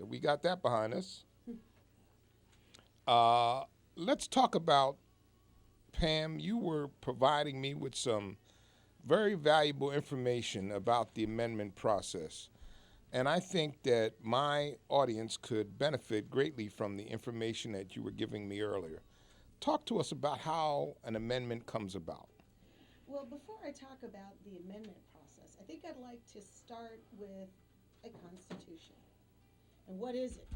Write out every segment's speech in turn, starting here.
that we got that behind us. Uh, let's talk about, Pam, you were providing me with some very valuable information about the amendment process. And I think that my audience could benefit greatly from the information that you were giving me earlier. Talk to us about how an amendment comes about. Well, before I talk about the amendment process, I think I'd like to start with a constitution. And what is it?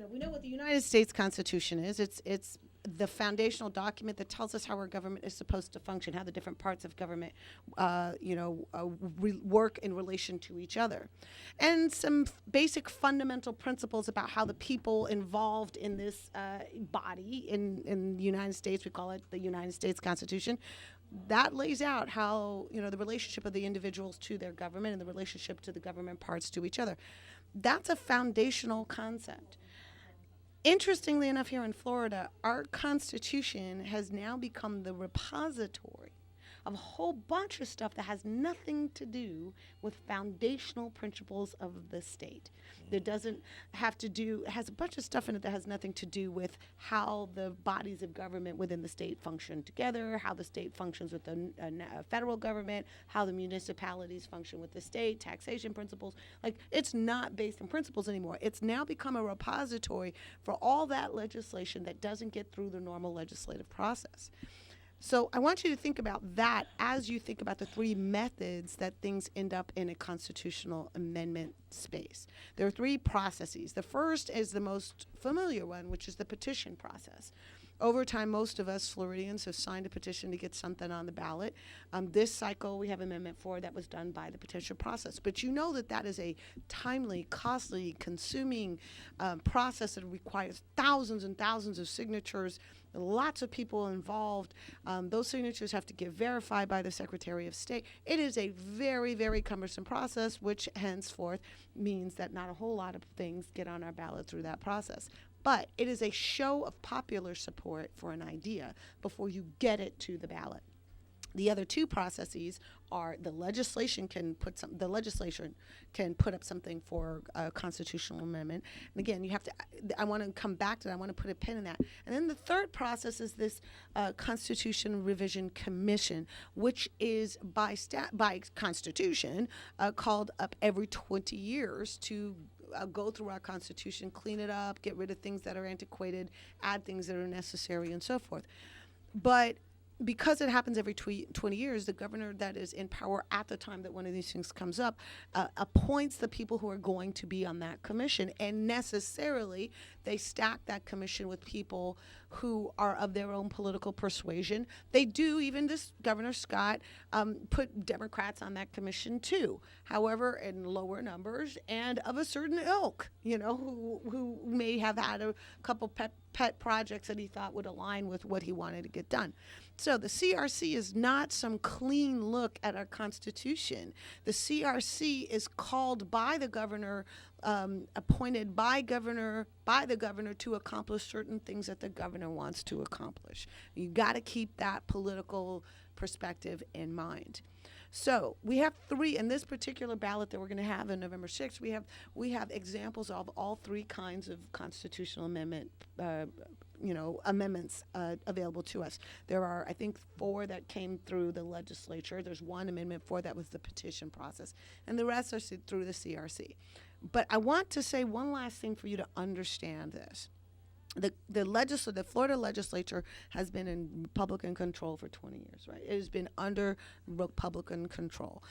We know what the United States Constitution is. It's the foundational document that tells us how our government is supposed to function, how the different parts of government, work in relation to each other, and some basic fundamental principles about how the people involved in this body in the United States, we call it the United States Constitution. That lays out how the relationship of the individuals to their government and the relationship to the government parts to each other. That's a foundational concept. Interestingly enough, here in Florida, our Constitution has now become the repository of a whole bunch of stuff that has nothing to do with foundational principles of the state. That doesn't have to do, it has a bunch of stuff in it that has nothing to do with how the bodies of government within the state function together, how the state functions with the federal government, how the municipalities function with the state, taxation principles. Like, it's not based on principles anymore. It's now become a repository for all that legislation that doesn't get through the normal legislative process. So I want you to think about that as you think about the three methods that things end up in a constitutional amendment space. There are three processes. The first is the most familiar one, which is the petition process. Over time, most of us Floridians have signed a petition to get something on the ballot. This cycle, we have Amendment 4 that was done by the petition process. But you know that that is a timely, costly, consuming process that requires thousands and thousands of signatures, lots of people involved. Those signatures have to get verified by the Secretary of State. It is a very, very cumbersome process, which henceforth means that not a whole lot of things get on our ballot through that process. But it is a show of popular support for an idea before you get it to the ballot. The other two processes are the legislature can put up something for a constitutional amendment. And again, I want to come back to that. I want to put a pin in that. And then the third process is this Constitution Revision Commission, which is by Constitution called up every 20 years to go through our Constitution, clean it up, get rid of things that are antiquated, add things that are necessary, and so forth. But because it happens every 20 years, the governor that is in power at the time that one of these things comes up appoints the people who are going to be on that commission. And necessarily, they stack that commission with people who are of their own political persuasion. They do, even this Governor Scott, put Democrats on that commission too. However, in lower numbers and of a certain ilk, who may have had a couple pet projects that he thought would align with what he wanted to get done. So the CRC is not some clean look at our Constitution. The CRC is called by the governor, appointed by the governor to accomplish certain things that the governor wants to accomplish. You got to keep that political perspective in mind. So we have three in this particular ballot that we're going to have on November 6th. We have examples of all three kinds of constitutional amendments available to us. There are, I think, 4 that came through the legislature. There's one Amendment 4 that was the petition process, and the rest are through the CRC. But I want to say one last thing for you to understand this. The Florida legislature has been in Republican control for 20 years, right? It has been under Republican control.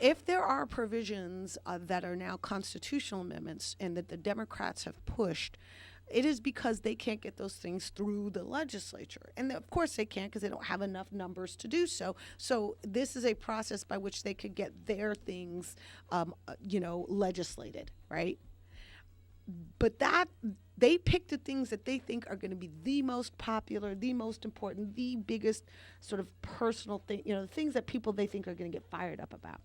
If there are provisions that are now constitutional amendments and that the Democrats have pushed, it is because they can't get those things through the legislature. And of course they can't, because they don't have enough numbers to do so. So this is a process by which they could get their things, legislated, right? But that they pick the things that they think are going to be the most popular, the most important, the biggest sort of personal thing, the things that people they think are going to get fired up about.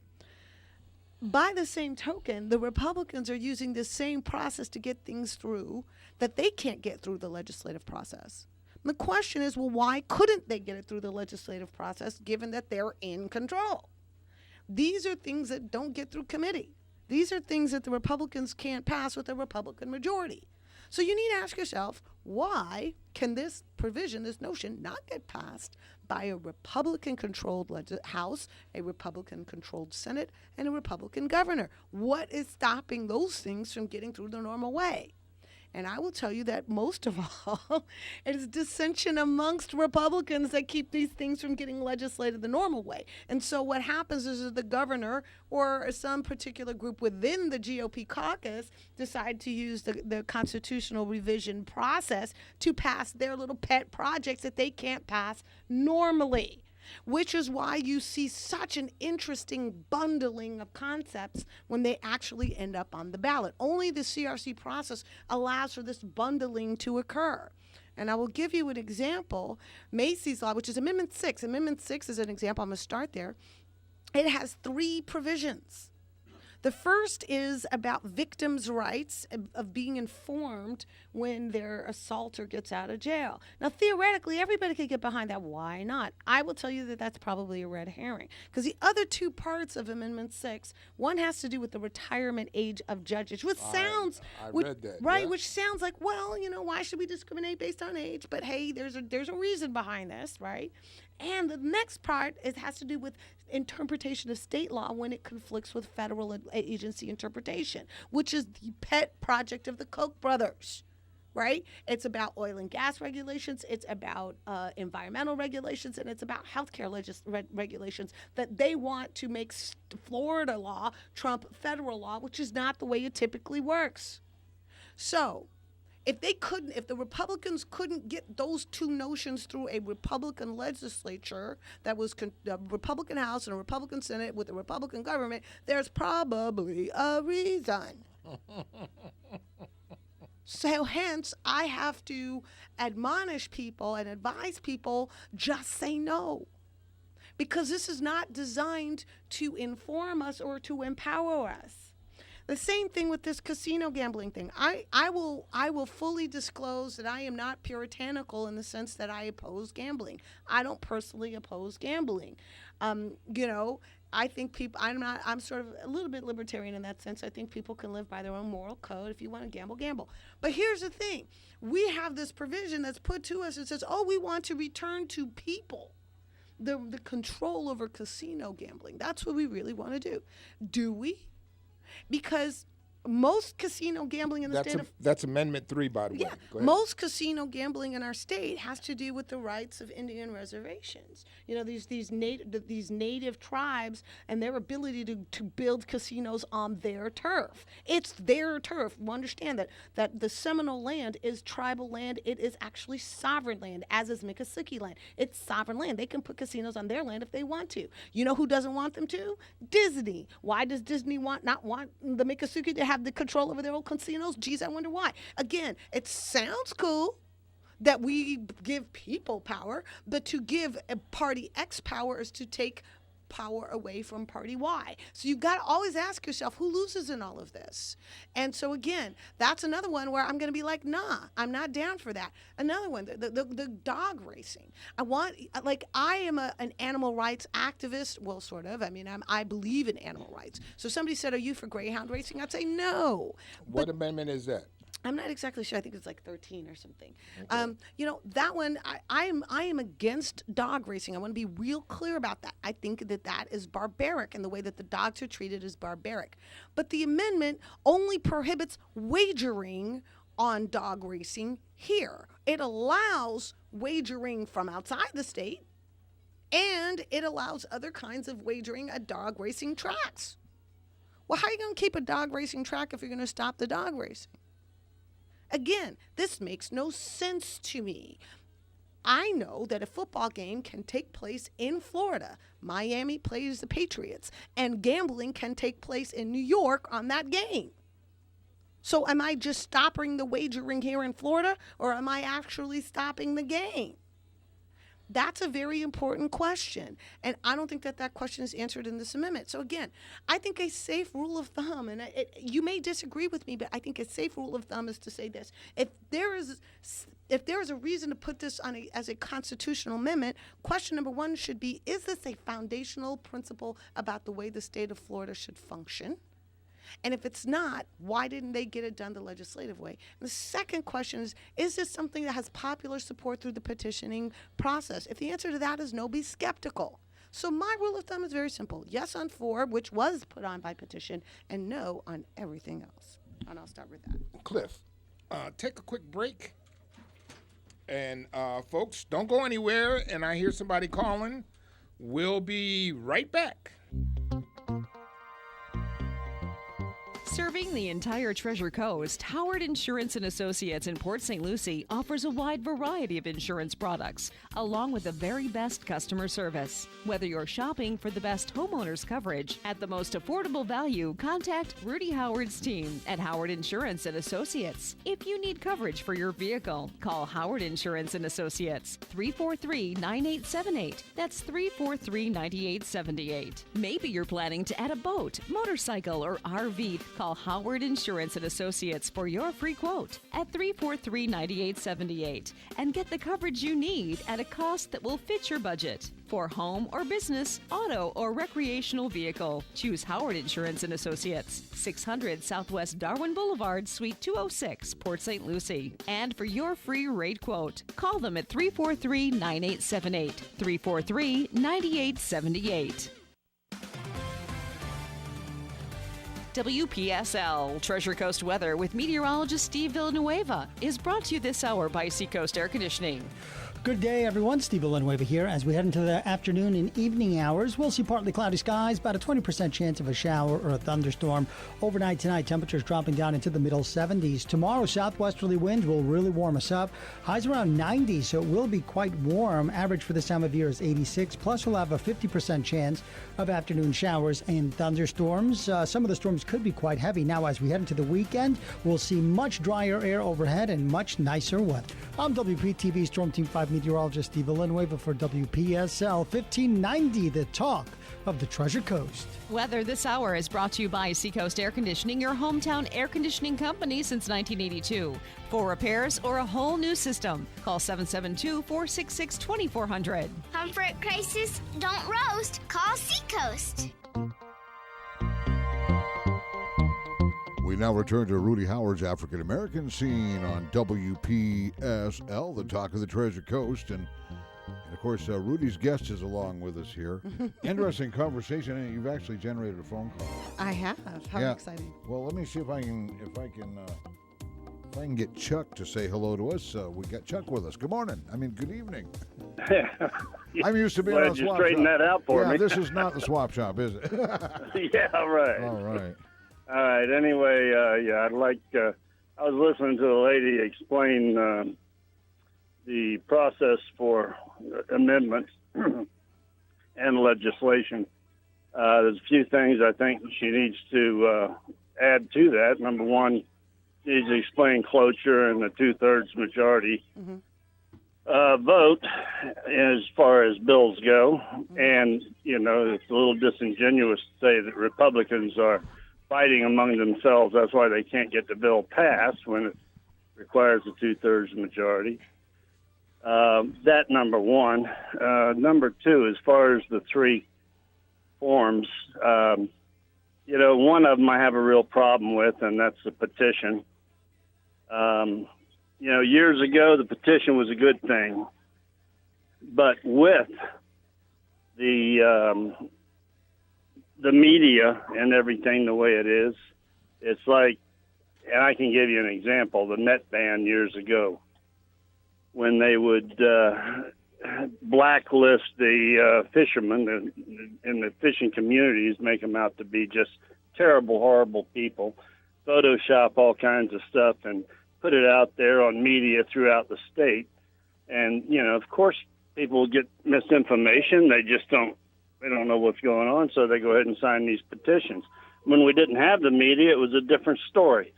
By the same token, the Republicans are using this same process to get things through that they can't get through the legislative process. And the question is, well, why couldn't they get it through the legislative process given that they're in control? These are things that don't get through committee. These are things that the Republicans can't pass with a Republican majority. So you need to ask yourself, why can this provision, this notion, not get passed by a Republican-controlled House, a Republican-controlled Senate, and a Republican governor? What is stopping those things from getting through the normal way? And I will tell you that most of all, it is dissension amongst Republicans that keep these things from getting legislated the normal way. And so what happens is that the governor or some particular group within the GOP caucus decide to use the constitutional revision process to pass their little pet projects that they can't pass normally. Which is why you see such an interesting bundling of concepts when they actually end up on the ballot. Only the CRC process allows for this bundling to occur. And I will give you an example. Macy's Law, which is Amendment 6. Amendment 6 is an example. I'm going to start there. It has 3 provisions. The first is about victims' rights of being informed when their assaulter gets out of jail. Now, theoretically, everybody could get behind that. Why not? I will tell you that that's probably a red herring. Because the other 2 parts of Amendment 6, one has to do with the retirement age of judges, which sounds... I read that. Right, yeah. which sounds like, well, why should we discriminate based on age? But hey, there's a reason behind this, right? And the next part, it has to do with interpretation of state law when it conflicts with federal agency interpretation, which is the pet project of the Koch brothers, right? It's about oil and gas regulations, it's about environmental regulations, and it's about healthcare regulations that they want to make Florida law trump federal law, which is not the way it typically works. So, if the Republicans couldn't get those 2 notions through a Republican legislature that was a Republican House and a Republican Senate with a Republican government, there's probably a reason. So hence, I have to admonish people and advise people, just say no. Because this is not designed to inform us or to empower us. The same thing with this casino gambling thing. I will fully disclose that I am not puritanical in the sense that I oppose gambling. I don't personally oppose gambling. I think people, I'm sort of a little bit libertarian in that sense. I think people can live by their own moral code. If you want to gamble, gamble. But here's the thing. We have this provision that's put to us that says, we want to return to people the control over casino gambling. That's what we really want to do. Do we? Because most casino gambling in the state of... That's Amendment 3, by the way. Yeah, most casino gambling in our state has to do with the rights of Indian reservations. These native tribes and their ability to build casinos on their turf. It's their turf. You understand that the Seminole land is tribal land. It is actually sovereign land, as is Miccosukee land. It's sovereign land. They can put casinos on their land if they want to. You know who doesn't want them to? Disney. Why does Disney not want the Miccosukee to have the control over their own casinos? Geez, I wonder why. Again, it sounds cool that we give people power, but to give a party X power is to take power away from party Y. So you've got to always ask yourself, who loses in all of this? And so again, that's another one where I'm going to be like, nah, I'm not down for that. Another one, the dog racing. I am an animal rights activist. Well, sort of. I believe in animal rights. So somebody said, are you for greyhound racing? I'd say no. What amendment is that? I'm not exactly sure. I think it's like 13 or something. Okay. That one, I am against dog racing. I want to be real clear about that. I think that is barbaric, and the way that the dogs are treated is barbaric. But the amendment only prohibits wagering on dog racing here. It allows wagering from outside the state, and it allows other kinds of wagering at dog racing tracks. Well, how are you going to keep a dog racing track if you're going to stop the dog racing? Again, this makes no sense to me. I know that a football game can take place in Florida. Miami plays the Patriots, and gambling can take place in New York on that game. So am I just stopping the wagering here in Florida, or am I actually stopping the game? That's a very important question, and I don't think that question is answered in this amendment. So again, I think a safe rule of thumb, and you may disagree with me, but I think a safe rule of thumb is to say this: if there is a reason to put this on as a constitutional amendment, question number 1 should be: is this a foundational principle about the way the state of Florida should function? And if it's not, why didn't they get it done the legislative way? And the second question is this something that has popular support through the petitioning process? If the answer to that is no, be skeptical. So my rule of thumb is very simple. Yes on 4, which was put on by petition, and no on everything else. And I'll start with that. Cliff, take a quick break. And folks, don't go anywhere. And I hear somebody calling. We'll be right back. Serving the entire Treasure Coast, Howard Insurance & Associates in Port St. Lucie offers a wide variety of insurance products, along with the very best customer service. Whether you're shopping for the best homeowners coverage at the most affordable value, contact Rudy Howard's team at Howard Insurance & Associates. If you need coverage for your vehicle, call Howard Insurance & Associates, 343-9878. That's 343-9878. Maybe you're planning to add a boat, motorcycle, or RV. Call Howard Insurance & Associates for your free quote at 343-9878 and get the coverage you need at a cost that will fit your budget. For home or business, auto or recreational vehicle, choose Howard Insurance & Associates, 600 Southwest Darwin Boulevard, Suite 206, Port St. Lucie. And for your free rate quote, call them at 343-9878, 343-9878. WPSL, Treasure Coast Weather with meteorologist Steve Villanueva, is brought to you this hour by Seacoast Air Conditioning. Good day, everyone. Steve Villanueva here. As we head into the afternoon and evening hours, we'll see partly cloudy skies, about a 20% chance of a shower or a thunderstorm. Overnight tonight, temperatures dropping down into the middle 70s. Tomorrow, southwesterly winds will really warm us up. Highs around 90, so it will be quite warm. Average for this time of year is 86. Plus, we'll have a 50% chance of afternoon showers and thunderstorms. Some of the storms could be quite heavy. Now, as we head into the weekend, we'll see much drier air overhead and much nicer weather. I'm WPTV Storm Team 5 meteorologist Steve Villanueva for WPSL 1590, the talk of the Treasure Coast. Weather this hour is brought to you by Seacoast Air Conditioning, your hometown air conditioning company since 1982. For repairs or a whole new system, call 772-466-2400. Comfort crisis, don't roast, call Seacoast. We now return to Rudy Howard's African American Scene on WPSL, the talk of the Treasure Coast. And of course, Rudy's guest is along with us here. Interesting conversation. And you've actually generated a phone call. I have. How exciting. Well, let me see if I can get Chuck to say hello to us. We got Chuck with us. Good morning. Good evening. I'm used to being on a swap shop. Straighten that out for me. Yeah, this is not the swap shop, is it? Yeah, right. All right. All right. Anyway, I was listening to the lady explain the process for amendments and legislation. There's a few things I think she needs to add to that. Number one, she needs to explain cloture and the 2/3 majority vote as far as bills go. And, it's a little disingenuous to say that Republicans are fighting among themselves. That's why they can't get the bill passed when it requires a 2/3 majority. That number one. Number two, as far as the three forms, one of them I have a real problem with, and that's the petition. Years ago, the petition was a good thing. But with the media and everything the way it is, it's like, and I can give you an example, the net ban years ago, when they would blacklist the fishermen in the fishing communities, make them out to be just terrible, horrible people, Photoshop all kinds of stuff and put it out there on media throughout the state. And, of course, people get misinformation. They don't know what's going on, so they go ahead and sign these petitions. When we didn't have the media, it was a different story.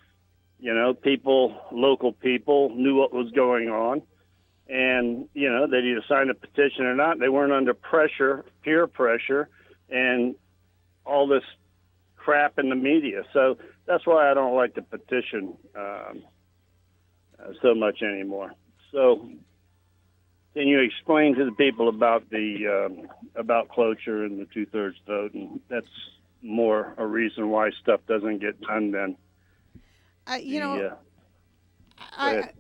Local people knew what was going on, and, they'd either sign a petition or not. They weren't under pressure, peer pressure, and all this crap in the media. So that's why I don't like the petition so much anymore. So can you explain to the people about the about cloture and the 2/3 vote? And that's more a reason why stuff doesn't get done than You know, the.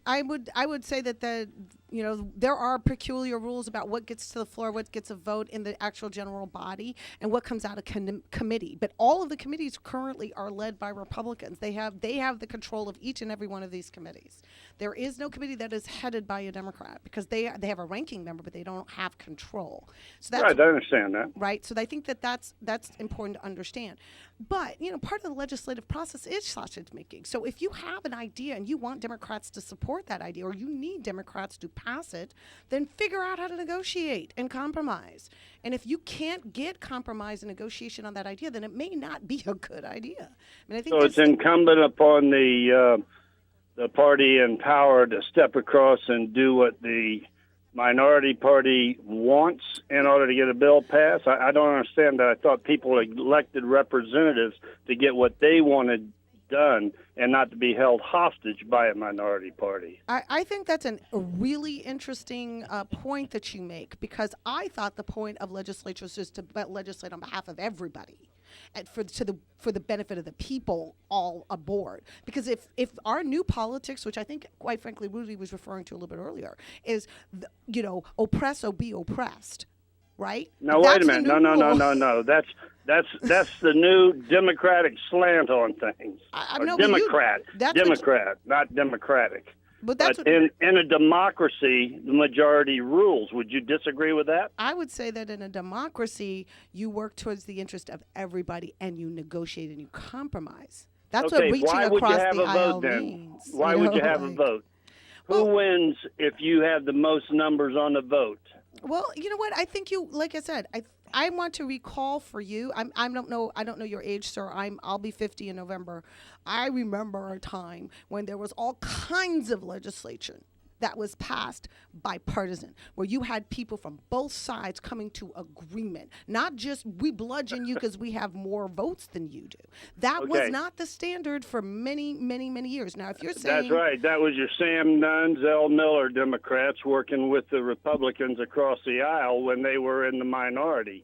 I would say that there are peculiar rules about what gets to the floor, what gets a vote in the actual general body, and what comes out of committee. But all of the committees currently are led by Republicans. They have the control of each and every one of these committees. There is no committee that is headed by a Democrat because they have a ranking member, but they don't have control. So that's Right, I understand that. right. So I think that's important to understand. But part of the legislative process is sausage making. So if you have an idea and you want Democrats to support that idea, or you need Democrats to pass it, then figure out how to negotiate and compromise. And if you can't get compromise and negotiation on that idea, then it may not be a good idea. I mean, I think So it's incumbent upon the party in power to step across and do what the minority party wants in order to get a bill passed. I don't understand that. I thought people elected representatives to get what they wanted done and not to be held hostage by a minority party. I think that's a really interesting point that you make, because I thought the point of legislatures is to legislate on behalf of everybody and for the benefit of the people all aboard. Because if our new politics, which I think, quite frankly, Rudy was referring to a little bit earlier, is, oppress or be oppressed, right? Now, wait a minute. No. That's the new Democratic slant on things. Democrat, not Democratic. But that's in a democracy, the majority rules. Would you disagree with that? I would say that in a democracy, you work towards the interest of everybody and you negotiate and you compromise. That's what reaching across the aisle means. Why would you have a vote? Who wins if you have the most numbers on the vote? Well, you know what? I think like I said, I want to recall for you. I don't know your age, sir. I'll be 50 in November. I remember a time when there was all kinds of legislation that was passed bipartisan, where you had people from both sides coming to agreement. Not just we bludgeon you because we have more votes than you do. That was not the standard for many, many, many years. Now, if you're saying... That's right. That was your Sam Nunn, Zell Miller Democrats working with the Republicans across the aisle when they were in the minority.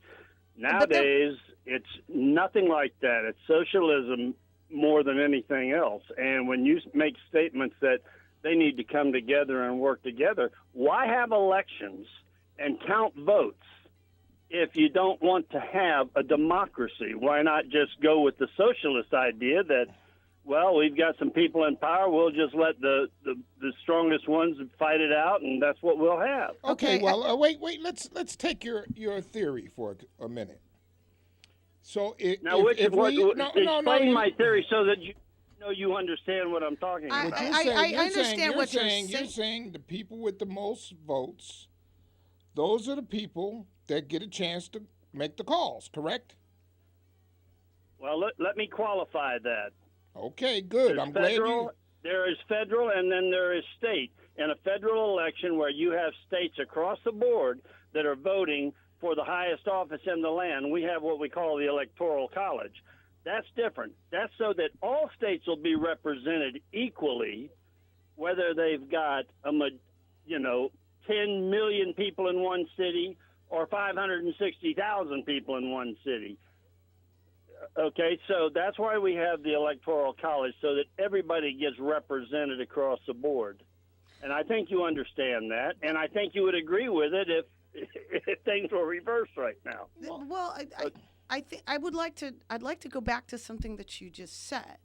Nowadays, it's nothing like that. It's socialism more than anything else. And when you make statements that they need to come together and work together, why have elections and count votes if you don't want to have a democracy? Why not just go with the socialist idea that, well, we've got some people in power, we'll just let the strongest ones fight it out, and that's what we'll have. Okay, well, wait, let's take your theory for a minute. So explain my theory so that you understand what I'm talking about. I understand what you're saying. You're saying the people with the most votes, those are the people that get a chance to make the calls, correct? Well, let me qualify that. Okay, good. I'm glad you... There is federal and then there is state. In a federal election where you have states across the board that are voting for the highest office in the land, we have what we call the Electoral College. That's different. That's so that all states will be represented equally, whether they've got 10 million people in one city or 560,000 people in one city. Okay, so that's why we have the Electoral College, so that everybody gets represented across the board. And I think you understand that, and I think you would agree with it if things were reversed right now. Well, I'd like to go back to something that you just said.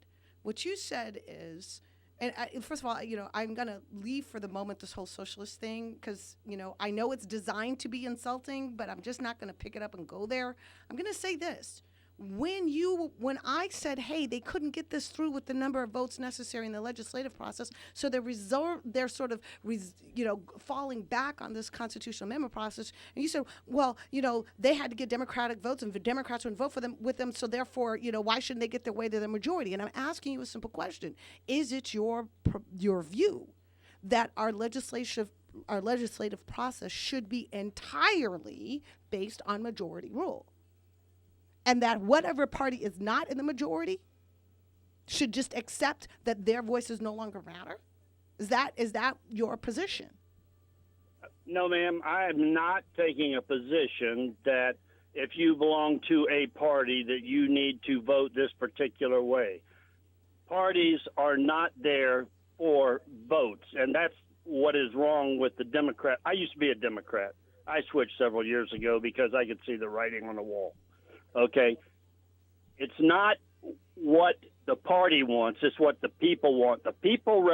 What you said is, and first of all, I'm going to leave for the moment this whole socialist thing because, I know it's designed to be insulting, but I'm just not going to pick it up and go there. I'm going to say this. When I said, hey, they couldn't get this through with the number of votes necessary in the legislative process, so they're sort of falling back on this constitutional amendment process. And you said, well, they had to get Democratic votes, and the Democrats wouldn't vote with them, so therefore, why shouldn't they get their way to the majority? And I'm asking you a simple question: is it your view that our legislative process should be entirely based on majority rule? And that whatever party is not in the majority should just accept that their voices no longer matter? Is that your position? No, ma'am. I am not taking a position that if you belong to a party that you need to vote this particular way. Parties are not there for votes, and that's what is wrong with the Democrat. I used to be a Democrat. I switched several years ago because I could see the writing on the wall. Okay? It's not what the party wants, it's what the people want. The people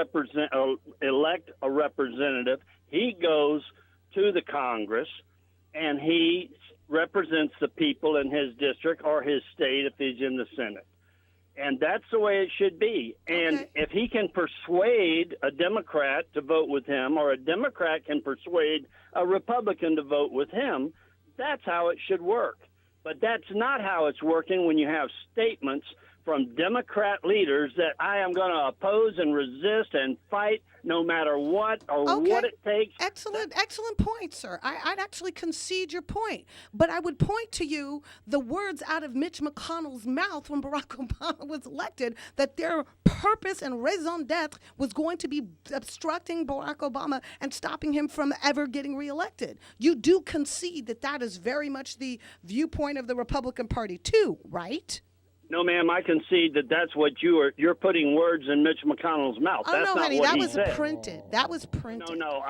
elect a representative. He goes to the Congress, and he represents the people in his district or his state if he's in the Senate. And that's the way it should be. And if he can persuade a Democrat to vote with him, or a Democrat can persuade a Republican to vote with him, that's how it should work. But that's not how it's working when you have statements from Democrat leaders that I am going to oppose and resist and fight no matter what or what it takes. Excellent point, sir. I'd actually concede your point. But I would point to you the words out of Mitch McConnell's mouth when Barack Obama was elected, that their purpose and raison d'etre was going to be obstructing Barack Obama and stopping him from ever getting reelected. You do concede that that is very much the viewpoint of the Republican Party too, right? No, ma'am, I concede that that's what you're putting words in Mitch McConnell's mouth. Oh, that's no, not honey, what that he was said. printed. That was printed. No,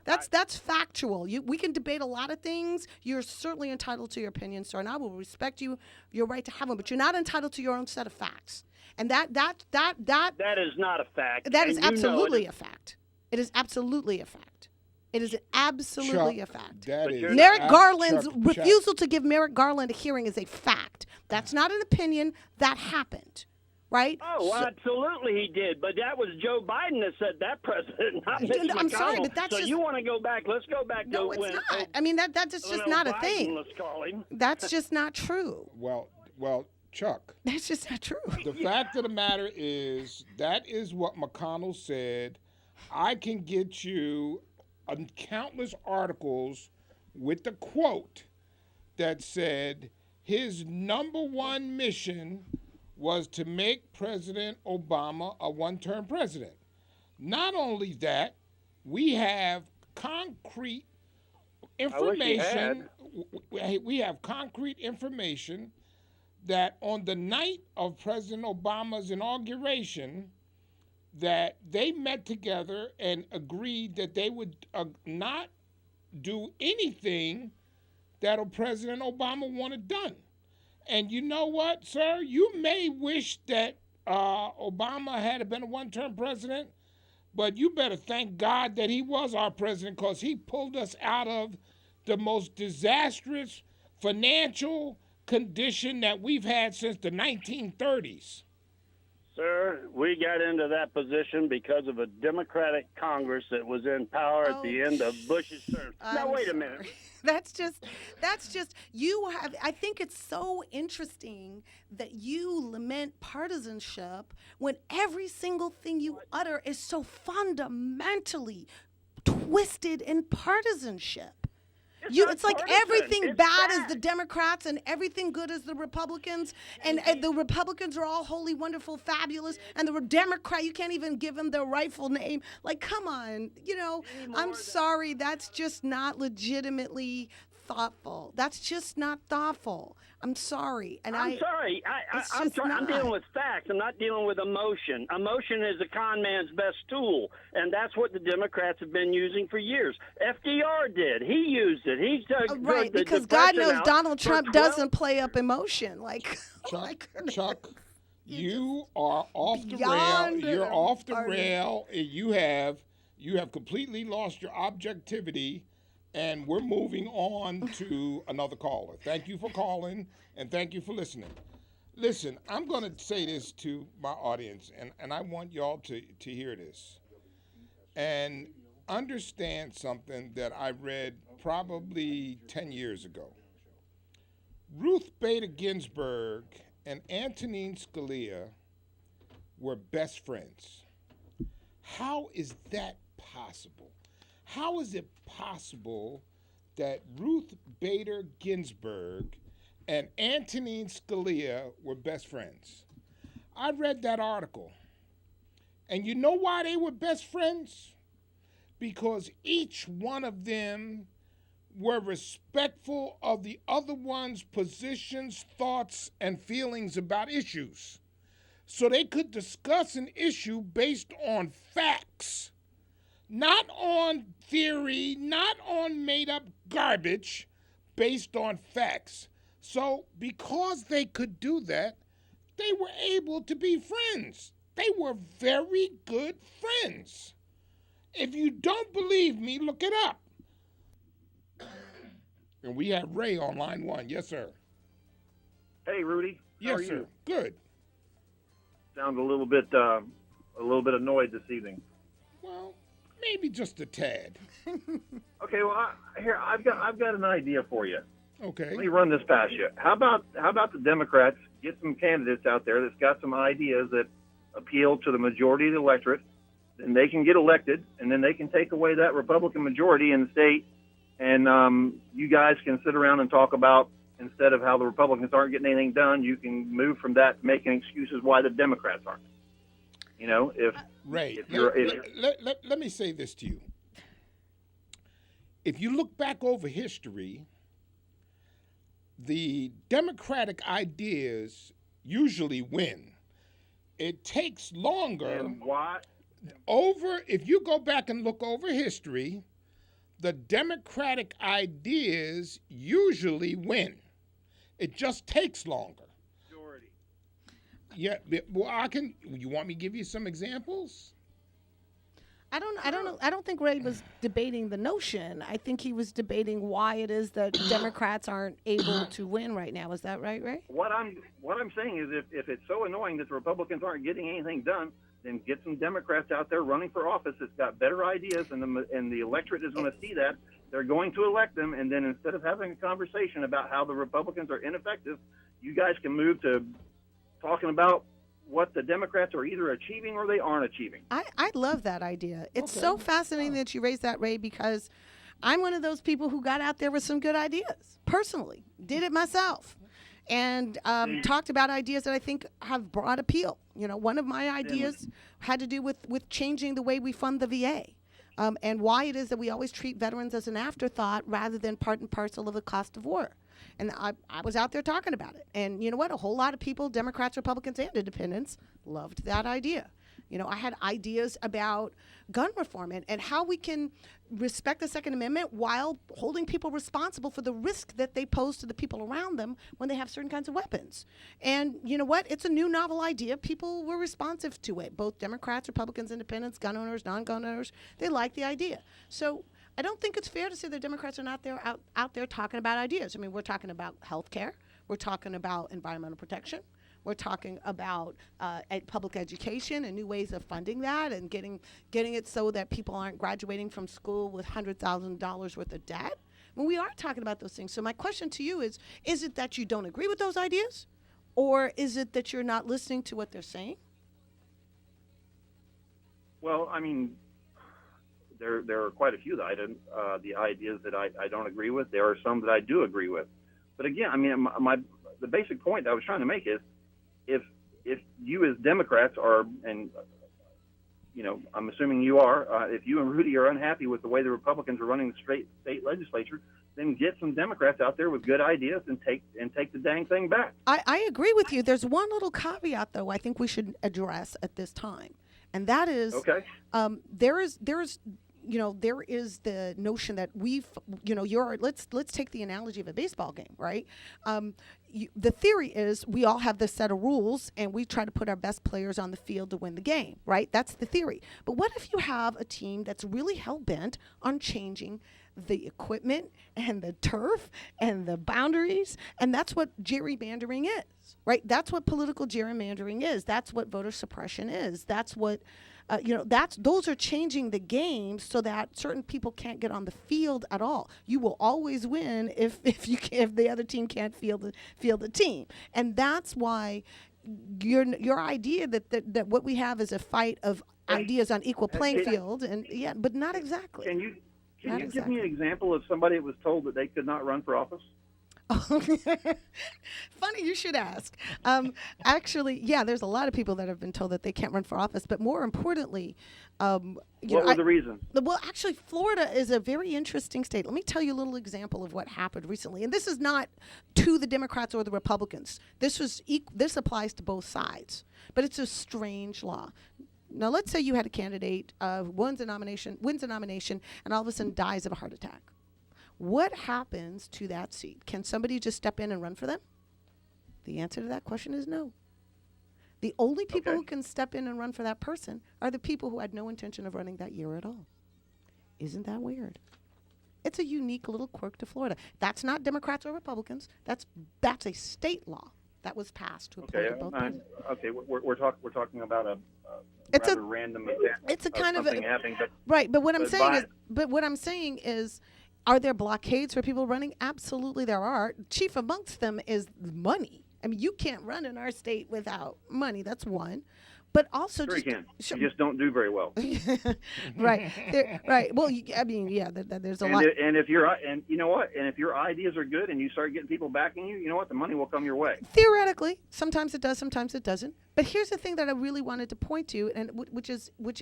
that's factual. We can debate a lot of things. You're certainly entitled to your opinion, sir, and I will respect your right to have them. But you're not entitled to your own set of facts. And that is not a fact. That is absolutely a fact. It is absolutely a fact. It is absolutely a fact. Merrick Garland's refusal to give Merrick Garland a hearing is a fact. That's not an opinion. That happened, right? Oh, well, absolutely he did. But that was Joe Biden that said that president, not Mitch McConnell. I'm sorry, but that's you want to go back? Let's go back to no, it's not. I mean, that's just not a thing. Let's call him. That's just not true. Well, Chuck. That's just not true. The fact of the matter is that is what McConnell said. I can get you countless articles with the quote that said his number one mission was to make President Obama a one-term president. Not only that, we have concrete information. We have concrete information that on the night of President Obama's inauguration, that they met together and agreed that they would not do anything that President Obama wanted done. And you know what, sir? You may wish that Obama had been a one-term president, but you better thank God that he was our president, because he pulled us out of the most disastrous financial condition that we've had since the 1930s. Sir, we got into that position because of a Democratic Congress that was in power at the end of Bush's term. Now, wait a minute. That's just you have. I think it's so interesting that you lament partisanship when every single thing you utter is so fundamentally twisted in partisanship. It's like everything bad is the Democrats and everything good is the Republicans, and the Republicans are all holy, wonderful, fabulous, and the Democrat, you can't even give them their rightful name. Like, come on, I'm sorry, that's just not legitimately thoughtful. That's just not thoughtful. I'm sorry. And I'm sorry. I'm dealing with facts. I'm not dealing with emotion. Emotion is a con man's best tool, and that's what the Democrats have been using for years. FDR did. He used it. He took right, because God knows Donald Trump doesn't play up emotion. Like, Chuck, you are off the rail. You're off the rail. You have completely lost your objectivity. And we're moving on to another caller. Thank you for calling, and thank you for listening. Listen, I'm going to say this to my audience, and I want y'all to hear this. And understand something that I read probably 10 years ago. Ruth Bader Ginsburg and Antonin Scalia were best friends. How is that possible? How is it possible that Ruth Bader Ginsburg and Antonin Scalia were best friends? I read that article. And you know why they were best friends? Because each one of them were respectful of the other one's positions, thoughts, and feelings about issues. So they could discuss an issue based on facts, not on theory, not on made-up garbage, based on facts. So because they could do that, they were able to be friends. They were very good friends. If you don't believe me, look it up. And we have Ray on line 1. Yes, sir. Hey, Rudy. How are Yes, sir. you? Good. Sound a little bit annoyed this evening. Well, maybe just a tad. Okay, well, I've got an idea for you. Okay. Let me run this past you. How about the Democrats get some candidates out there that's got some ideas that appeal to the majority of the electorate, and they can get elected, and then they can take away that Republican majority in the state, and you guys can sit around and talk about, instead of how the Republicans aren't getting anything done, you can move from that to making excuses why the Democrats aren't. You know, Ray, if let me say this to you. If you look back over history, the Democratic ideas usually win. It takes longer. And why? If you go back and look over history, the Democratic ideas usually win. It just takes longer. Majority. Yeah, well, you want me to give you some examples? I don't think Ray was debating the notion. I think he was debating why it is that Democrats aren't able to win right now. Is that right, Ray? What I'm saying is, if it's so annoying that the Republicans aren't getting anything done, then get some Democrats out there running for office that's got better ideas, and the electorate is going to see that. They're going to elect them, and then instead of having a conversation about how the Republicans are ineffective, you guys can move to talking about what the Democrats are either achieving or they aren't achieving. I love that idea. It's so fascinating that you raised that, Ray, because I'm one of those people who got out there with some good ideas. Personally, did it myself, and talked about ideas that I think have broad appeal. You know, one of my ideas had to do with changing the way we fund the VA. And why it is that we always treat veterans as an afterthought rather than part and parcel of the cost of war. And I was out there talking about it. And you know what? A whole lot of people, Democrats, Republicans, and independents, loved that idea. You know, I had ideas about gun reform and how we can respect the Second Amendment while holding people responsible for the risk that they pose to the people around them when they have certain kinds of weapons. And you know what? It's a new novel idea. People were responsive to it. Both Democrats, Republicans, independents, gun owners, non-gun owners, they like the idea. So I don't think it's fair to say that Democrats are not out there talking about ideas. I mean, we're talking about health care. We're talking about environmental protection. We're talking about public education and new ways of funding that and getting it so that people aren't graduating from school with $100,000 worth of debt. I mean, we are talking about those things. So my question to you is it that you don't agree with those ideas? Or is it that you're not listening to what they're saying? Well, I mean, there are quite a few the ideas that I don't agree with. There are some that I do agree with. But again, I mean, the basic point I was trying to make is, if you as Democrats are, and you know, I'm assuming you are, if you and Rudy are unhappy with the way the Republicans are running the state legislature, then get some Democrats out there with good ideas and take the dang thing back. I agree with you. There's one little caveat, though, I think we should address at this time, and that is, okay. There is the notion that let's take the analogy of a baseball game, right? The theory is we all have this set of rules and we try to put our best players on the field to win the game, right? That's the theory. But what if you have a team that's really hell-bent on changing the equipment and the turf and the boundaries? And that's what gerrymandering is, right? That's what political gerrymandering is. That's what voter suppression is. That's what those are changing the game so that certain people can't get on the field at all. You will always win if the other team can't field the team, and that's why your idea that what we have is a fight of ideas on equal playing field, and but not exactly. Can you give me an example of somebody that was told that they could not run for office? Funny you should ask. Actually, yeah, there's a lot of people that have been told that they can't run for office. But more importantly, what were the reasons? Well, actually, Florida is a very interesting state. Let me tell you a little example of what happened recently. And this is not to the Democrats or the Republicans. This applies to both sides. But it's a strange law. Now, let's say you had a candidate wins a nomination, and all of a sudden dies of a heart attack. What happens to that seat? Can somebody just step in and run for them? The answer to that question is no. The only people who can step in and run for that person are the people who had no intention of running that year at all. Isn't that weird? It's a unique little quirk to Florida. That's not Democrats or Republicans. That's a state law that was passed to appoint both presidents. Okay, we're talking about a it's rather a random event. It's a kind of a, happening, right. But what I'm saying is, are there blockades for people running? Absolutely, there are. Chief amongst them is money. I mean, you can't run in our state without money. That's one. But also, you can. You just don't do very well. Right. Right. Well, there's a lot. And if you know what? And if your ideas are good and you start getting people backing you, you know what? The money will come your way. Theoretically, sometimes it does, sometimes it doesn't. But here's the thing that I really wanted to point to, and which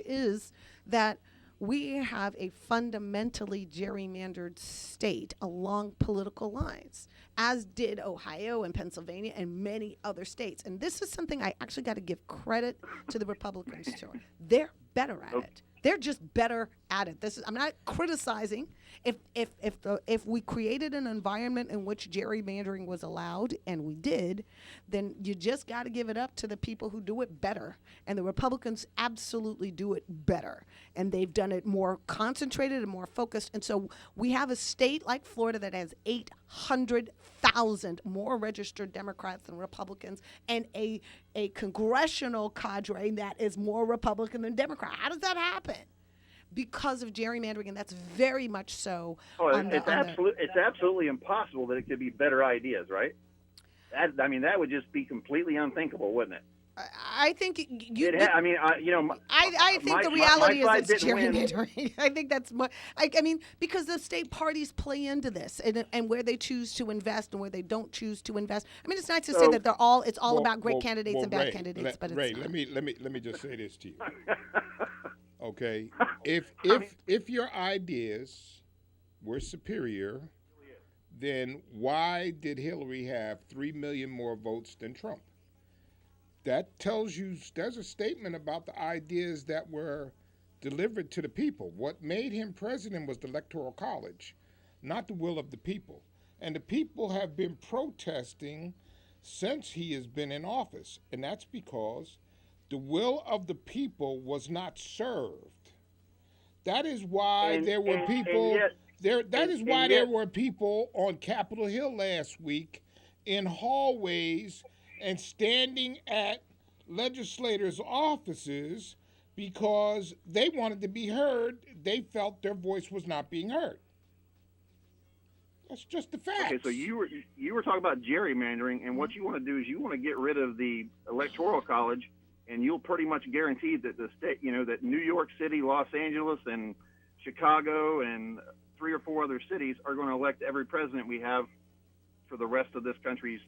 is that we have a fundamentally gerrymandered state along political lines, as did Ohio and Pennsylvania and many other states. And this is something I actually got to give credit to the Republicans for. They're better at it. They're just better at it. I'm not criticizing. If we created an environment in which gerrymandering was allowed, and we did, then you just got to give it up to the people who do it better. And the Republicans absolutely do it better. And they've done it more concentrated and more focused. And so we have a state like Florida that has 800,000 more registered Democrats than Republicans, and a congressional cadre that is more Republican than Democrat. How does that happen? Because of gerrymandering, and that's very much so. It's absolutely impossible that it could be better ideas, right? That would just be completely unthinkable, wouldn't it? I think I think the reality is it's gerrymandering. I think that's because the state parties play into this, and where they choose to invest and where they don't choose to invest. I mean, it's nice to say that it's all about great candidates and bad candidates, but it's not. Let me just say this to you. Okay, if your ideas were superior, then why did Hillary have 3 million more votes than Trump? That tells you there's a statement about the ideas that were delivered to the people. What made him president was the Electoral College, not the will of the people. And the people have been protesting since he has been in office, and that's because the will of the people was not served. That is why there were people on Capitol Hill last week in hallways and standing at legislators' offices because they wanted to be heard. They felt their voice was not being heard. That's just the fact. Okay, so you were talking about gerrymandering, and what you want to do is you want to get rid of the Electoral College, and you'll pretty much guarantee that the state, that New York City, Los Angeles, and Chicago, and 3 or 4 other cities are going to elect every president we have for the rest of this country's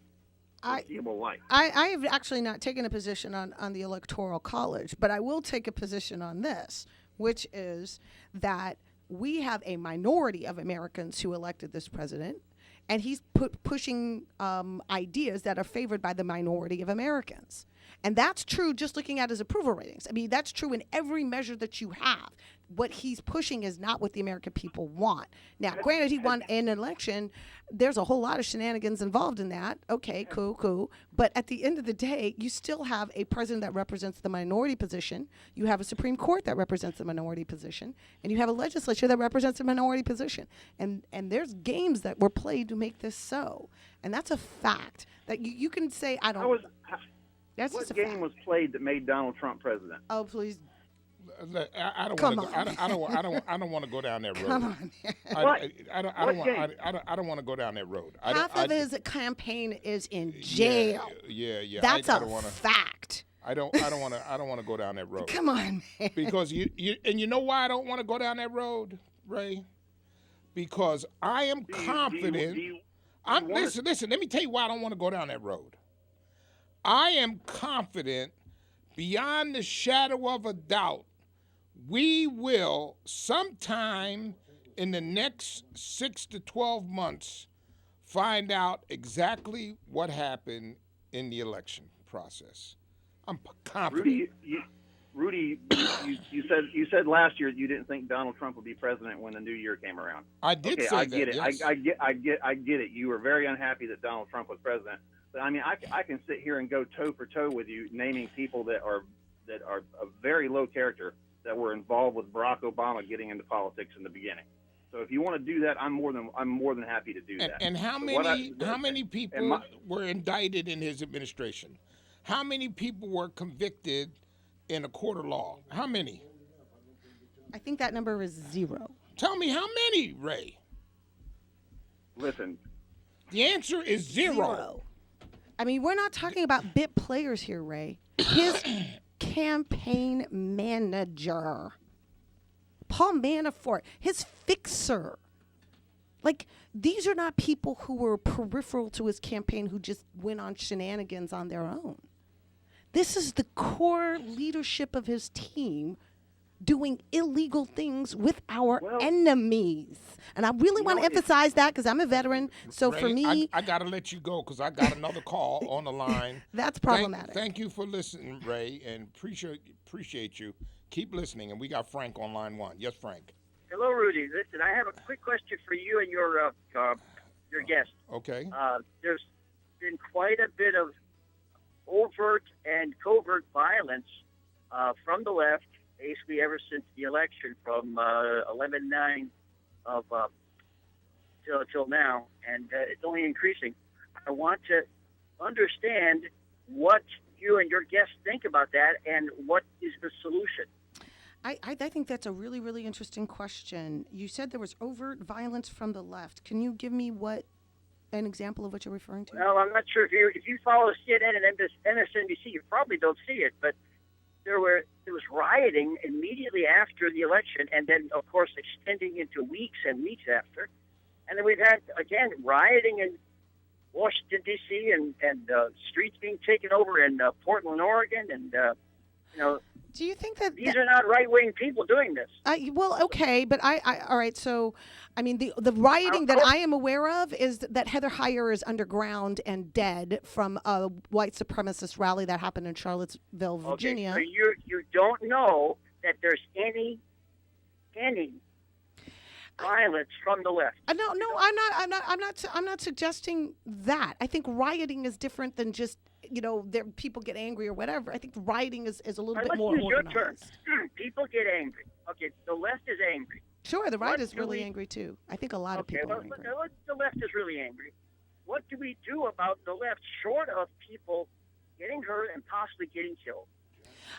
foreseeable life. I have actually not taken a position on the Electoral College, but I will take a position on this, which is that we have a minority of Americans who elected this president, and he's pushing ideas that are favored by the minority of Americans. And that's true just looking at his approval ratings. I mean, that's true in every measure that you have. What he's pushing is not what the American people want. Now, granted, he won an election. There's a whole lot of shenanigans involved in that. Okay, cool. But at the end of the day, you still have a president that represents the minority position. You have a Supreme Court that represents the minority position. And you have a legislature that represents the minority position. And there's games that were played to make this so. And that's a fact that you can say, I don't... What game was played that made Donald Trump president? Oh, please. I don't want to go down that road. Come on. I don't want to go down that road. Half of his campaign is in jail. Yeah. That's a fact. I don't want to go down that road. Come on, man. Because you know why I don't want to go down that road, Ray? Because I am confident. Listen. Let me tell you why I don't want to go down that road. I am confident, beyond the shadow of a doubt, we will sometime in the next 6 to 12 months find out exactly what happened in the election process. I'm confident. Rudy, you said last year you didn't think Donald Trump would be president when the new year came around. I did say I that. get it. Yes. I get it. You were very unhappy that Donald Trump was president. But I mean, I can sit here and go toe for toe with you, naming people that are of very low character that were involved with Barack Obama getting into politics in the beginning. So if you want to do that, I'm more than happy to do that. And how many people were indicted in his administration? How many people were convicted in a court of law? How many? I think that number is 0. Tell me how many, Ray. Listen. The answer is 0. I mean, we're not talking about bit players here, Ray. His campaign manager, Paul Manafort, his fixer. Like, these are not people who were peripheral to his campaign who just went on shenanigans on their own. This is the core leadership of his team doing illegal things with our enemies. And I really want to emphasize that because I'm a veteran. So Ray, for me... I got to let you go because I got another call on the line. That's problematic. Thank you for listening, Ray, and appreciate you. Keep listening. And we got Frank on line 1. Yes, Frank. Hello, Rudy. Listen, I have a quick question for you and your guest. Okay. There's been quite a bit of overt and covert violence from the left, basically ever since the election, from 11/9 of till now, and it's only increasing. I want to understand what you and your guests think about that, and what is the solution. I think that's a really, really interesting question. You said there was overt violence from the left. Can you give me an example of what you're referring to? Well, I'm not sure if you follow CNN and MSNBC, you probably don't see it, but there was rioting immediately after the election, and then of course extending into weeks and weeks after, and then we've had again rioting in Washington D.C. and streets being taken over in Portland, Oregon, and Do you think that these are not right-wing people doing this? Well, okay, but all right. So, I mean, the rioting that I am aware of is that Heather Heyer is underground and dead from a white supremacist rally that happened in Charlottesville, Virginia. Okay, so you don't know that there's any violence from the left. No, I'm not suggesting that. I think rioting is different than just there people get angry or whatever. I think rioting is a little bit more organized. Your term. People get angry. Okay, the left is angry. Sure, the right is really angry too. I think a lot of people are angry. The left is really angry. What do we do about the left, short of people getting hurt and possibly getting killed?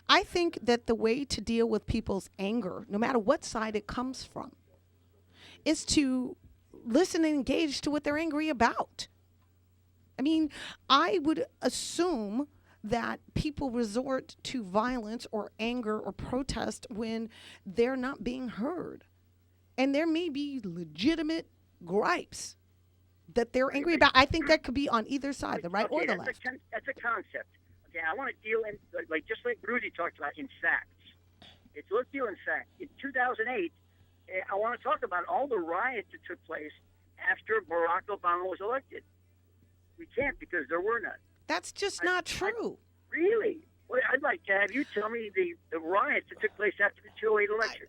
I think that the way to deal with people's anger, no matter what side it comes from, is to listen and engage to what they're angry about. I mean, I would assume that people resort to violence or anger or protest when they're not being heard. And there may be legitimate gripes that they're angry about. I think that could be on either side, the right or the left. That's a concept. Okay, I want to deal in, just like Rudy talked about, in facts. Let's deal in facts. In 2008, I want to talk about all the riots that took place after Barack Obama was elected. We can't because there were none. That's just not true. Really? Well, I'd like to have you tell me the riots that took place after the 2008 election.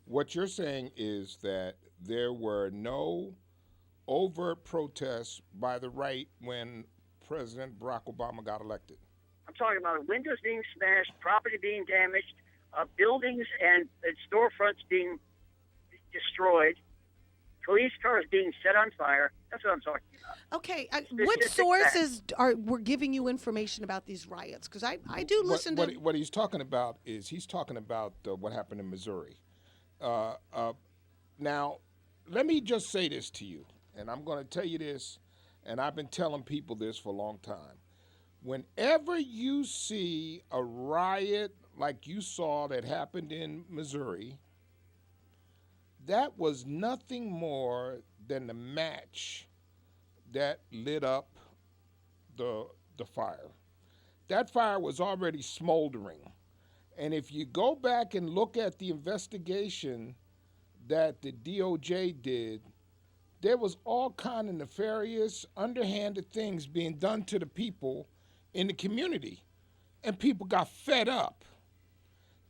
What you're saying is that there were no overt protests by the right when President Barack Obama got elected. I'm talking about windows being smashed, property being damaged, buildings and storefronts being destroyed, police cars being set on fire. That's what I'm talking about. Okay, what sources were giving you information about these riots? Because I do listen to... What he's talking about is what happened in Missouri. Now, let me just say this to you, and I'm going to tell you this, and I've been telling people this for a long time. Whenever you see a riot like you saw that happened in Missouri, that was nothing more than the match that lit up the fire. That fire was already smoldering. And if you go back and look at the investigation that the DOJ did, there was all kind of nefarious, underhanded things being done to the people in the community. And people got fed up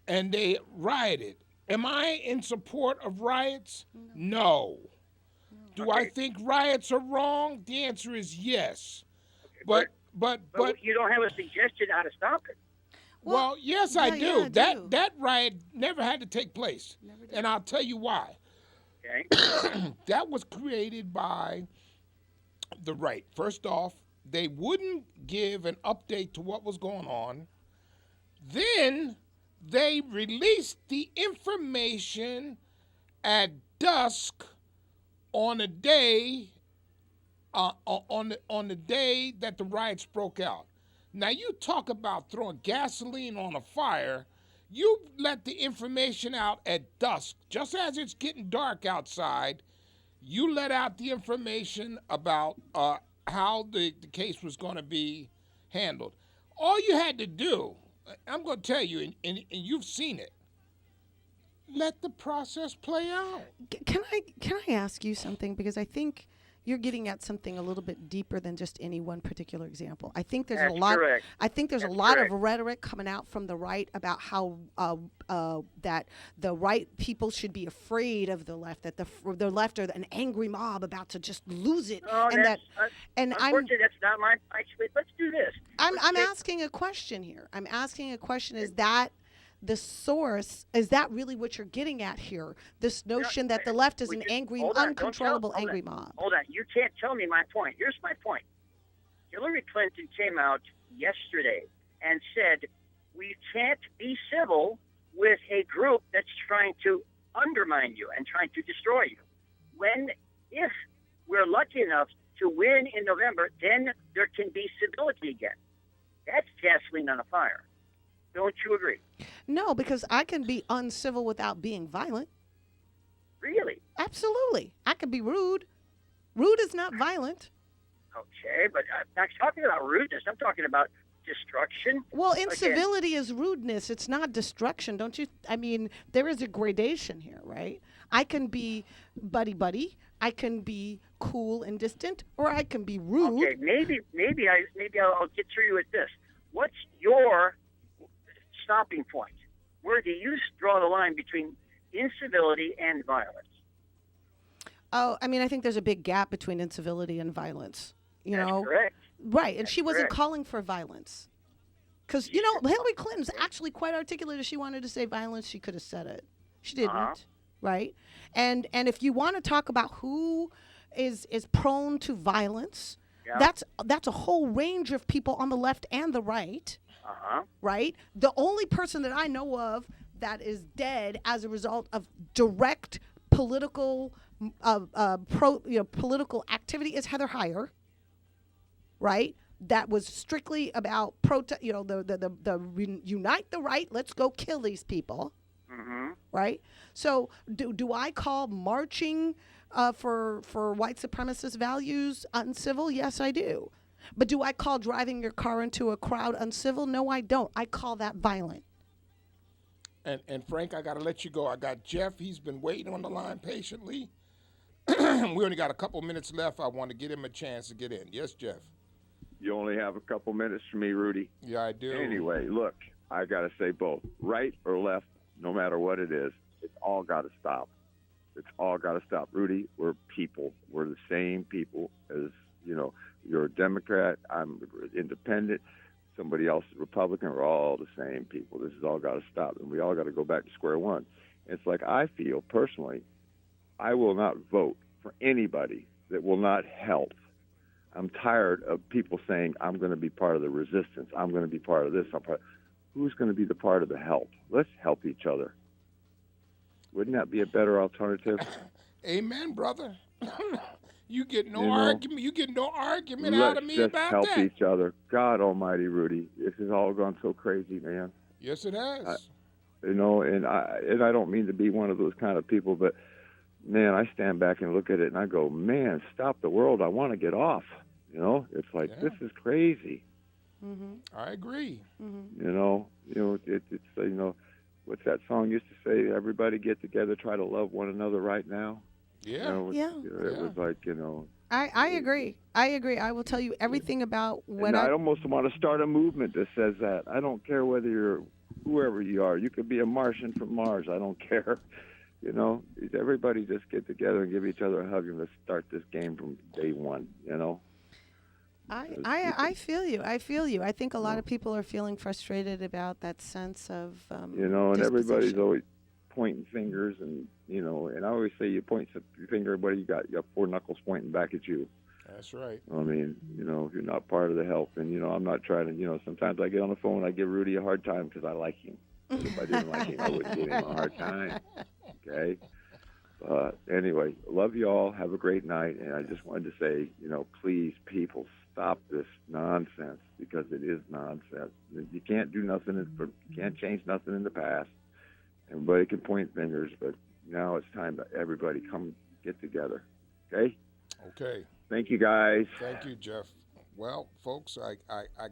and they rioted. Am I in support of riots? No. Do I think riots are wrong? The answer is yes. But you don't have a suggestion how to stop it. Well, yes, I do. That riot never had to take place. And I'll tell you why. Okay. That was created by the right. First off, they wouldn't give an update to what was going on. Then they released the information at dusk on the day on the day that the riots broke out. Now you talk about throwing gasoline on a fire. You let the information out at dusk, just as it's getting dark outside. You let out the information about how the case was going to be handled. All you had to do, I'm going to tell you, and you've seen it, let the process play out. Can I ask you something? Because I think you're getting at something a little bit deeper than just any one particular example. I think there's That's correct. I think there's That's a lot correct. of rhetoric coming out from the right about how that the right people should be afraid of the left, that the left are an angry mob about to just lose it, No, and that unfortunately, that's not my. Actually, let's do this. I'm asking a question here. I'm asking a question. Is that the source? Is that really what you're getting at here? This notion that the left is an angry, uncontrollable angry mob. Hold on. You can't tell me my point. Here's my point. Hillary Clinton came out yesterday and said, we can't be civil with a group that's trying to undermine you and trying to destroy you. If we're lucky enough to win in November, then there can be civility again. That's gasoline on a fire. Don't you agree? No, because I can be uncivil without being violent. Really? Absolutely. I can be rude. Rude is not violent. Okay, but I'm not talking about rudeness. I'm talking about destruction. Well, incivility is rudeness. It's not destruction. Don't you? I mean, there is a gradation here, right? I can be buddy-buddy. I can be cool and distant, or I can be rude. Okay, maybe I'll get through you with this. What's your stopping point? Where do you draw the line between incivility and violence? Oh, I mean, I think there's a big gap between incivility and violence. That's correct. Right, and That's she wasn't correct. calling for violence. Because, Hillary Clinton's actually quite articulate. If she wanted to say violence, she could have said it. She didn't, right? And if you want to talk about who is prone to violence, that's a whole range of people on the left and the right. Right? The only person that I know of that is dead as a result of direct political political activity is Heather Heyer. Right? That was strictly about the unite the right, let's go kill these people. Right? So do I call marching for white supremacist values uncivil? Yes, I do. But do I call driving your car into a crowd uncivil? No, I don't. I call that violent. And Frank, I got to let you go. I got Jeff. He's been waiting on the line patiently. We only got a couple minutes left. I want to give him a chance to get in. Yes, Jeff. You only have a couple minutes for me, Rudy. Yeah, I do. Anyway, look, I got to say both. Right or left, no matter what it is, it's all got to stop. It's all got to stop. Rudy, we're people. We're the same people as, you're a Democrat, I'm independent, somebody else is Republican. We're all the same people. This has all got to stop, and we all got to go back to square one. It's like I feel personally, I will not vote for anybody that will not help. I'm tired of people saying, I'm going to be part of the resistance. I'm going to be part of this. Who's going to be the part of the help? Let's help each other. Wouldn't that be a better alternative? Amen, brother. You get no argument. You get no argument out of me about that. Let's just help each other. God Almighty, Rudy, this has all gone so crazy, man. Yes, it has. And I don't mean to be one of those kind of people, but man, I stand back and look at it and I go, man, stop the world. I want to get off. You know, it's like, this is crazy. I agree. You know, it's you know, what's that song used to say? Everybody get together, try to love one another right now. Yeah. It was like, you know. I agree. I will tell you everything about what I almost want to start a movement that says that. I don't care whether you're whoever you are. You could be a Martian from Mars. I don't care. You know, everybody just get together and give each other a hug and let's start this game from day one, you know. I feel you. I think a lot of people are feeling frustrated about that sense of you know, and everybody's always pointing fingers, and you know, and I always say you point your finger, but you got 4 knuckles pointing back at you. That's right. I mean, you know, if you're not part of the help, and you know, I'm not trying to, you know, sometimes I get on the phone, I give Rudy a hard time because I like him. If I didn't like him, I wouldn't give him a hard time. Okay. Anyway, love you all. Have a great night. And I just wanted to say, you know, please, people, stop this nonsense because it is nonsense. You can't do nothing. You can't change nothing in the past. Everybody can point fingers, but now it's time that everybody come get together. Okay? Okay. Thank you, guys. Thank you, Jeff. Well, folks, I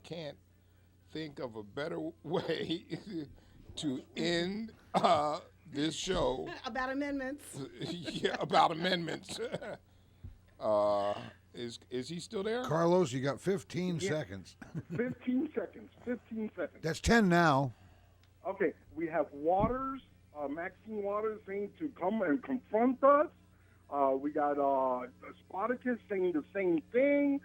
can't think of a better way to end this show. About amendments. Yeah, about amendments. Is he still there? Carlos, you got 15 seconds. 15 seconds. 15 seconds. That's 10 now. Okay, we have Waters, Maxine Waters saying to come and confront us. We got Spartacus saying the same thing.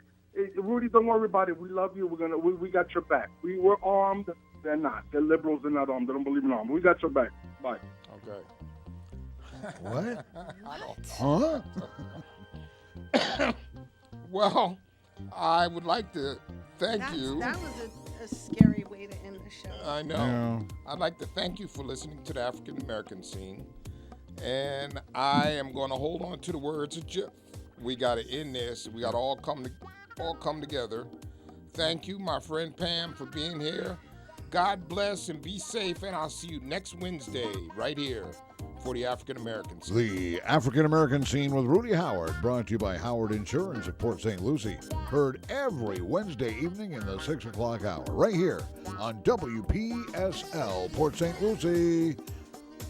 Rudy, don't worry about it. We love you. We got your back. We were armed. They're not. They're liberals. They're not armed. They don't believe in armed. We got your back. Bye. Okay. What? Huh? Well, I would like to thank you. That was a scary way to end the show. I know. Yeah. I'd like to thank you for listening to the African American scene. And I am going to hold on to the words of Jeff. We got to end this. We got to all come together. Thank you, my friend Pam, for being here. God bless and be safe, and I'll see you next Wednesday right here for the African American scene. The African American Scene with Rudy Howard, brought to you by Howard Insurance of Port St. Lucie. Heard every Wednesday evening in the 6 o'clock hour, right here on WPSL Port St. Lucie.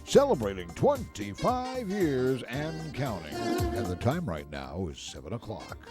Celebrating 25 years and counting. And the time right now is 7 o'clock.